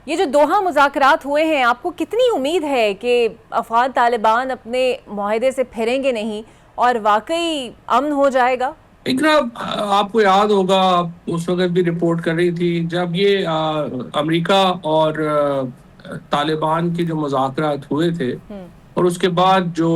یہ جو دوحہ مذاکرات ہوئے ہیں، آپ کو کتنی امید ہے کہ افغان طالبان اپنے معاہدے سے پھریں گے نہیں اور واقعی امن ہو جائے گا؟ اقرا، آپ کو یاد ہوگا آپ اس وقت بھی رپورٹ کر رہی تھی جب یہ امریکہ اور طالبان کے جو مذاکرات ہوئے تھے، اور اس کے بعد جو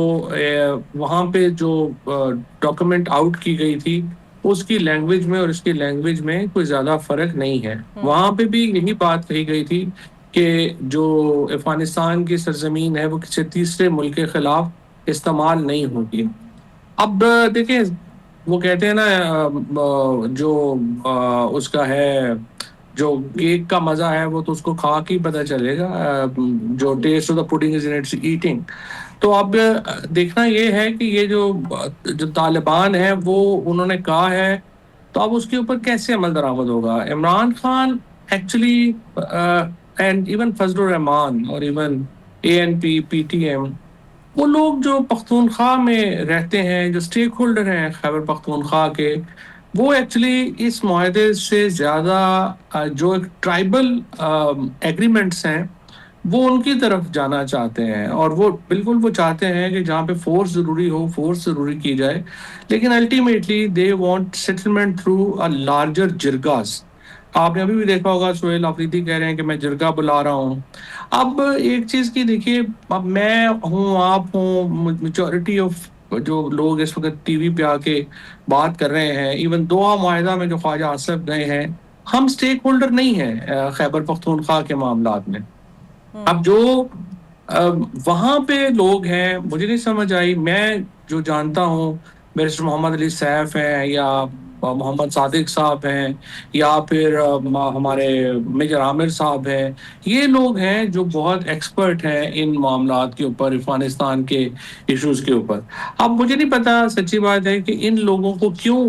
وہاں پہ جو ڈاکومنٹ آؤٹ کی گئی تھی، اس کی لینگویج میں اور اس کی لینگویج میں کوئی زیادہ فرق نہیں ہے. وہاں پہ بھی یہی بات کہی گئی تھی کہ جو افغانستان کی سرزمین ہے وہ کسی تیسرے ملک کے خلاف استعمال نہیں ہوگی. اب دیکھیں، وہ کہتے ہیں نا جو اس کا ہے، جو کیک کا مزہ ہے وہ تو اس کو کھا کے ہی پتہ چلے گا. جو test of the pudding is in its eating. تو اب دیکھنا یہ ہے کہ یہ جو طالبان ہے وہ انہوں نے کہا ہے، تو اب اس کے اوپر کیسے عمل درآمد ہوگا. Imran Khan actually and even فضل الرحمان اور ایون ANP PTM، وہ لوگ جو پختونخوا میں رہتے ہیں، جو اسٹیک ہولڈر ہیں خیبر پختونخوا کے، وہ ایکچولی اس معاہدے سے زیادہ جو ایک ٹرائبل ایگریمنٹس ہیں وہ ان کی طرف جانا چاہتے ہیں. اور وہ بالکل وہ چاہتے ہیں کہ جہاں پہ فورس ضروری ہو فورس ضروری کی جائے، لیکن ultimately they want settlement through a larger jirgas. آپ نے ابھی بھی دیکھا ہوگا، سہیل آفریدی کہہ رہے ہیں کہ میں جرگہ بلا رہا ہوں. اب ایک چیز کی دیکھیے، اب میں ہوں، آپ ہوں، میجورٹی آف جو لوگ اس وقت ٹی وی پہ آ کے بات کر رہے ہیں، ایون دوحہ معاہدہ میں جو خواجہ آصف گئے ہیں، ہم سٹیک ہولڈر نہیں ہیں خیبر پختونخوا کے معاملات میں. اب جو وہاں پہ لوگ ہیں، مجھے نہیں سمجھ آئی. میں جو جانتا ہوں، بیرسٹر محمد علی سیف ہیں، یا محمد صادق صاحب ہیں، یا پھر ہمارے میجر عامر صاحب ہیں، یہ لوگ ہیں جو بہت ایکسپرٹ ہیں ان معاملات کے اوپر، افغانستان کے ایشوز کے اوپر. اب مجھے نہیں پتا، سچی بات ہے کہ ان لوگوں کو کیوں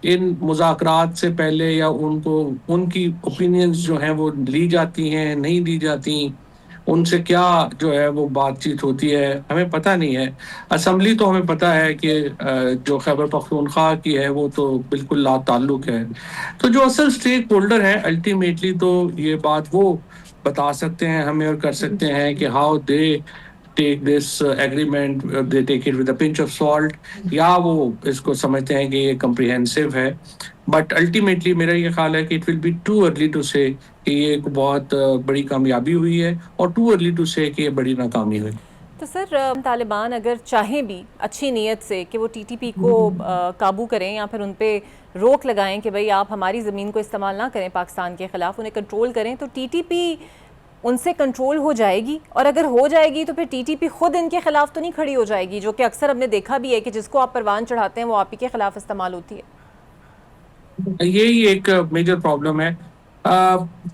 ان مذاکرات سے پہلے یا ان کی اوپینینز جو ہیں وہ لی جاتی ہیں، نہیں لی جاتی، ان سے کیا جو ہے وہ بات چیت ہوتی ہے، ہمیں پتہ نہیں ہے. اسمبلی تو ہمیں پتہ ہے کہ جو خیبر پختونخوا کی ہے وہ تو بالکل لا تعلق ہے. تو جو اصل اسٹیک ہولڈر ہے الٹیمیٹلی تو یہ بات وہ بتا سکتے ہیں ہمیں اور کر سکتے ہیں کہ how they take this agreement, they take it with a pinch of salt, یا وہ اس کو سمجھتے ہیں کہ یہ کمپریہنسو ہے. بٹ الٹیمیٹلی میرا یہ خیال ہے کہ it will be too early to say کہ یہ ایک بہت بڑی کامیابی ہوئی ہے، اور ٹو ارلی ٹو سے کہ یہ بڑی ناکامی ہوئی. تو سر، طالبان اگر چاہیں بھی اچھی نیت سے کہ وہ TTP کو قابو کریں یا پھر ان پہ روک لگائیں کہ بھئی آپ ہماری زمین کو استعمال نہ کریں پاکستان کے خلاف، انہیں کنٹرول کریں، تو TTP ان سے کنٹرول ہو جائے گی؟ اور اگر ہو جائے گی تو پھر TTP خود ان کے خلاف تو نہیں کھڑی ہو جائے گی، جو کہ اکثر ہم نے دیکھا بھی ہے کہ جس کو آپ پروان چڑھاتے ہیں وہ آپ ہی کے خلاف استعمال ہوتی ہے. یہی ایک میجر پرابلم ہے.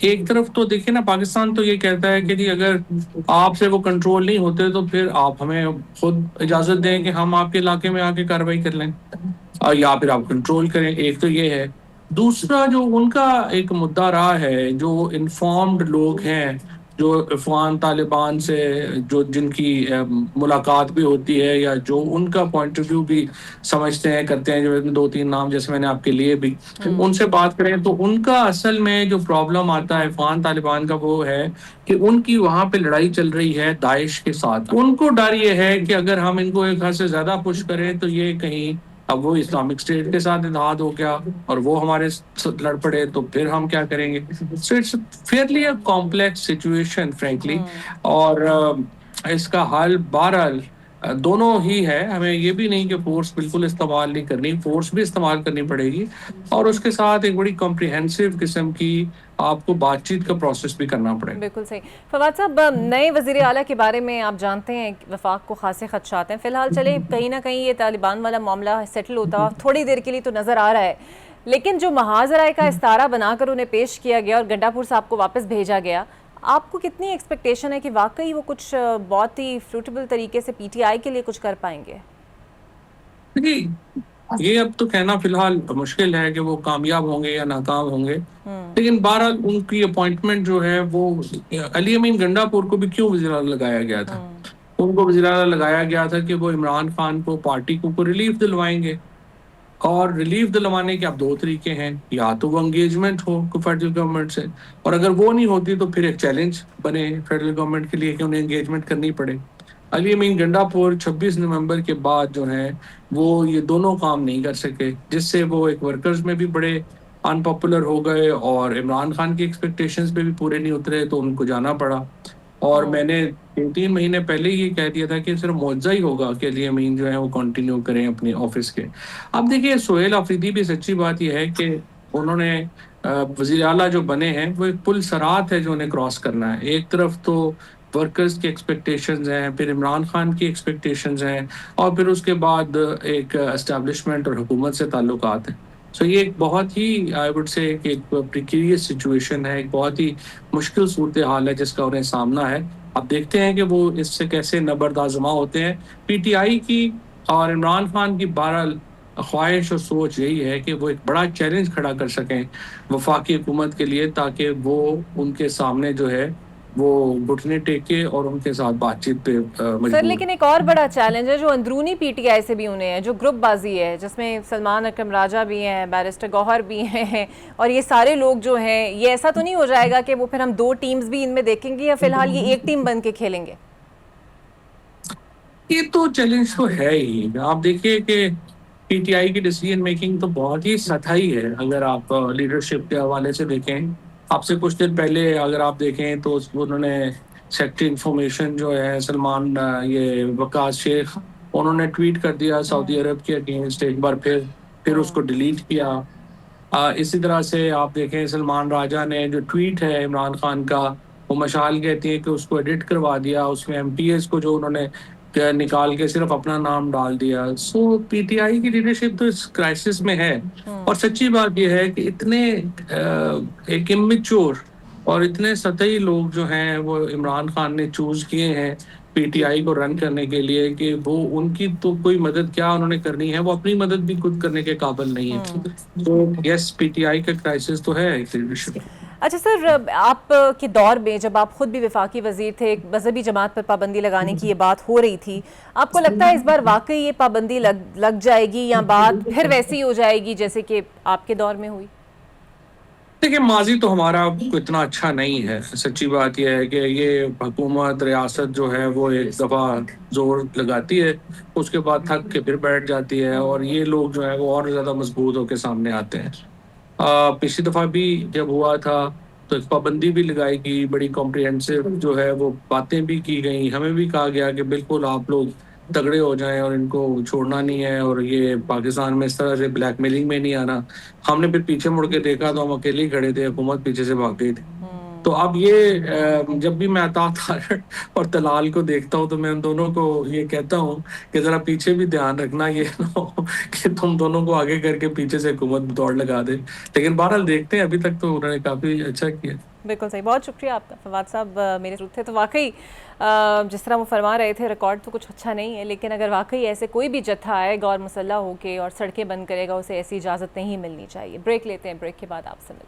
ایک طرف تو دیکھیں نا، پاکستان تو یہ کہتا ہے کہ جی اگر آپ سے وہ کنٹرول نہیں ہوتے تو پھر آپ ہمیں خود اجازت دیں کہ ہم آپ کے علاقے میں آ کے کارروائی کر لیں، یا پھر آپ کنٹرول کریں. ایک تو یہ ہے. دوسرا جو ان کا ایک مدعا رہا ہے، جو انفارمڈ لوگ ہیں، جو افغان طالبان سے جن کی ملاقات بھی ہوتی ہے، یا جو ان کا پوائنٹ آف ویو بھی سمجھتے ہیں، کرتے ہیں، جو 2-3 نام جیسے میں نے آپ کے لیے بھی ان سے بات کریں، تو ان کا اصل میں جو پرابلم آتا ہے افغان طالبان کا وہ ہے کہ ان کی وہاں پہ لڑائی چل رہی ہے داعش کے ساتھ. ان کو ڈر یہ ہے کہ اگر ہم ان کو ایک حد سے زیادہ پش کریں تو یہ کہیں اب وہ اسلامک اسٹیٹ کے ساتھ اتحاد ہو گیا اور وہ ہمارے لڑ پڑے تو پھر ہم کیا کریں گے. So it's fairly a complex situation frankly. اور اس کا حل بہرحال دونوں ہی ہے. ہمیں یہ بھی نہیں کہ فورس بالکل استعمال نہیں کرنی، فورس بھی استعمال کرنی پڑے گی، اور اس کے ساتھ ایک بڑی کمپریہنسو قسم کی آپ کو بات چیت کا پروسیس بھی کرنا پڑے گا. بالکل صحیح. فواد صاحب، نئے وزیر اعلیٰ کے بارے میں آپ جانتے ہیں وفاق کو خاصے خدشات ہیں. فی الحال چلے کہیں نہ کہیں یہ طالبان والا معاملہ سیٹل ہوتا تھوڑی دیر کے لیے تو نظر آ رہا ہے، لیکن جو محاذ رائے کا استعارہ بنا کر انہیں پیش کیا گیا اور گنڈا پور صاحب کو واپس بھیجا گیا، آپ کو کتنی ایکسپیکٹیشن ہے کہ واقعی وہ کچھ بہت ہی فروٹیبل طریقے سے PTI کے لیے کچھ کر پائیں گے؟ یہ اب تو کہنا فی الحال مشکل ہے کہ وہ کامیاب ہوں گے یا ناکام ہوں گے، لیکن بہرحال ان کی اپوائنٹمنٹ جو ہے وہ علی امین گنڈا پور کو بھی کیوں وزیر اعلیٰ لگایا گیا تھا؟ ان کو وزیر اعلیٰ لگایا گیا تھا کہ وہ عمران خان کو، پارٹی کو ریلیف دلوائیں گے. اور ریلیف دلوانے کے اب دو طریقے ہیں، یا تو وہ انگیجمنٹ ہو فیڈرل گورنمنٹ سے، اور اگر وہ نہیں ہوتی تو پھر ایک چیلنج بنے فیڈرل گورنمنٹ کے لیے کہ انہیں انگیجمنٹ کرنی پڑے۔ علی امین گنڈا پور 26 نومبر کے بعد جو ہیں وہ یہ دونوں کام نہیں کر سکے، جس سے وہ ایک ورکرز میں بھی بڑے ان پاپولر ہو گئے، اور عمران خان کی ایکسپیکٹیشنز پہ بھی پورے نہیں اترے تو ان کو جانا پڑا۔ اور میں نے 2-3 مہینے پہلے یہ کہہ دیا تھا کہ صرف معجزہ ہی ہوگا کہ علی امین جو ہے وہ کنٹینیو کریں اپنے آفس کے۔ اب دیکھیے سہیل آفریدی بھی سچی بات یہ ہے کہ انہوں نے وزیر اعلیٰ جو بنے ہیں وہ ایک پل صراط ہے جو انہیں کراس کرنا ہے۔ ایک طرف تو ورکرز کی ایکسپیکٹیشنز ہیں، پھر عمران خان کی ایکسپیکٹیشنز ہیں، اور پھر اس کے بعد ایک اسٹیبلشمنٹ اور حکومت سے تعلقات ہیں۔ سو یہ ایک بہت ہی آئی وڈ سے کہ ایک پریکیریس سچویشن ہے، ایک بہت ہی مشکل صورتحال ہے جس کا انہیں سامنا ہے۔ اب دیکھتے ہیں کہ وہ اس سے کیسے نبردآزما ہوتے ہیں۔ پی ٹی آئی کی اور عمران خان کی بہرحال خواہش اور سوچ یہی ہے کہ وہ ایک بڑا چیلنج کھڑا کر سکیں وفاقی حکومت کے لیے، تاکہ وہ ان کے سامنے جو ہے وہ گھٹنے ٹیکے اور ان کے ساتھ بات چیت پہ سر مجبور۔ لیکن ایک اور بڑا چیلنج ہے جو اندرونی پی ٹی آئی سے بھی انہیں ہے، جو گروپ بازی ہے، جس میں سلمان اکرم راجہ بھی ہیں، بیرسٹر گوہر بھی ہیں، اور یہ سارے لوگ جو ہیں، یہ ایسا تو نہیں ہو جائے گا کہ وہ پھر ہم 2 ٹیمز بھی ان میں دیکھیں گے، یا فی الحال یہ ایک ٹیم بن کے کھیلیں گے؟ یہ تو چیلنج تو ہے ہی۔ آپ دیکھیے کہ پی ٹی آئی کی ڈیسیجن میکنگ تو بہت ہی سطحی ہے۔ اگر آپ لیڈرشپ کے حوالے سے دیکھیں، آپ سے کچھ دن پہلے اگر آپ دیکھیں تو انہوں نے سیکٹری انفارمیشن جو ہے سلمان یہ وقاص شیخ، انہوں نے ٹویٹ کر دیا سعودی عرب کے اگینسٹ ایک بار پھر اس کو ڈیلیٹ کیا۔ اسی طرح سے آپ دیکھیں سلمان راجہ نے جو ٹویٹ ہے عمران خان کا، وہ مشال کہتی ہے کہ اس کو ایڈٹ کروا دیا، اس میں ایم پی ایس کو جو انہوں نے نکال کے صرف اپنا نام ڈال دیا۔ سو پی ٹی آئی کی لیڈرشپ تو اس کرائسس میں ہے، اور سچی بات یہ ہے کہ اتنے ایک امیچور اور اتنے سطحی لوگ جو ہیں وہ عمران خان نے چوز کیے ہیں پی ٹی آئی کو رن کرنے کے لیے، کہ وہ ان کی تو کوئی مدد کیا انہوں نے کرنی ہے، وہ اپنی مدد بھی خود کرنے کے قابل نہیں ہے۔ تو یس پی ٹی آئی کا کرائسس تو ہے ایک لیڈرشپ۔ اچھا سر، آپ کے دور میں جب آپ خود بھی وفاقی وزیر تھے، ایک مذہبی جماعت پر پابندی لگانے کی یہ بات ہو رہی تھی، آپ کو لگتا ہے اس بار واقعی یہ پابندی لگ جائے گی، یا بات پھر ویسی ہو جائے گی جیسے کہ آپ کے دور میں ہوئی؟ دیکھیں ماضی تو ہمارا اتنا اچھا نہیں ہے۔ سچی بات یہ ہے کہ یہ حکومت ریاست جو ہے وہ ایک دفعہ زور لگاتی ہے، اس کے بعد تھک کے پھر بیٹھ جاتی ہے، اور یہ لوگ جو ہے وہ اور زیادہ مضبوط ہو کے سامنے آتے ہیں۔ پچھلی دفعہ بھی جب ہوا تھا تو ایک پابندی بھی لگائی گئی، بڑی کمپریہنسو جو ہے وہ باتیں بھی کی گئیں، ہمیں بھی کہا گیا کہ بالکل آپ لوگ تگڑے ہو جائیں اور ان کو چھوڑنا نہیں ہے، اور یہ پاکستان میں اس طرح سے بلیک میلنگ میں نہیں آنا۔ ہم نے پھر پیچھے مڑ کے دیکھا تو ہم اکیلے ہی کھڑے تھے، حکومت پیچھے سے بھاگ گئی تھی۔ تو اب یہ جب بھی میں عطا اور طلال کو دیکھتا ہوں تو میں ان دونوں کو یہ کہتا ہوں کہ ذرا پیچھے بھی دھیان رکھنا، یہ نہ ہو کہ تم دونوں کو آگے کر کے پیچھے سے حکومت دوڑ لگا دے۔ لیکن بہرحال دیکھتے ہیں، ابھی تک تو انہوں نے کافی اچھا کیا۔ بالکل صحیح، بہت شکریہ آپ کا فواد صاحب، میرے ساتھ تھے۔ تو واقعی جس طرح وہ فرما رہے تھے، ریکارڈ تو کچھ اچھا نہیں ہے، لیکن اگر واقعی ایسے کوئی بھی جتھا آئے گا اور مسلح ہو کے اور سڑکیں بند کرے گا، اسے ایسی اجازت نہیں ملنی چاہیے۔ بریک لیتے ہیں، بریک کے بعد آپ سے ملتے ہیں۔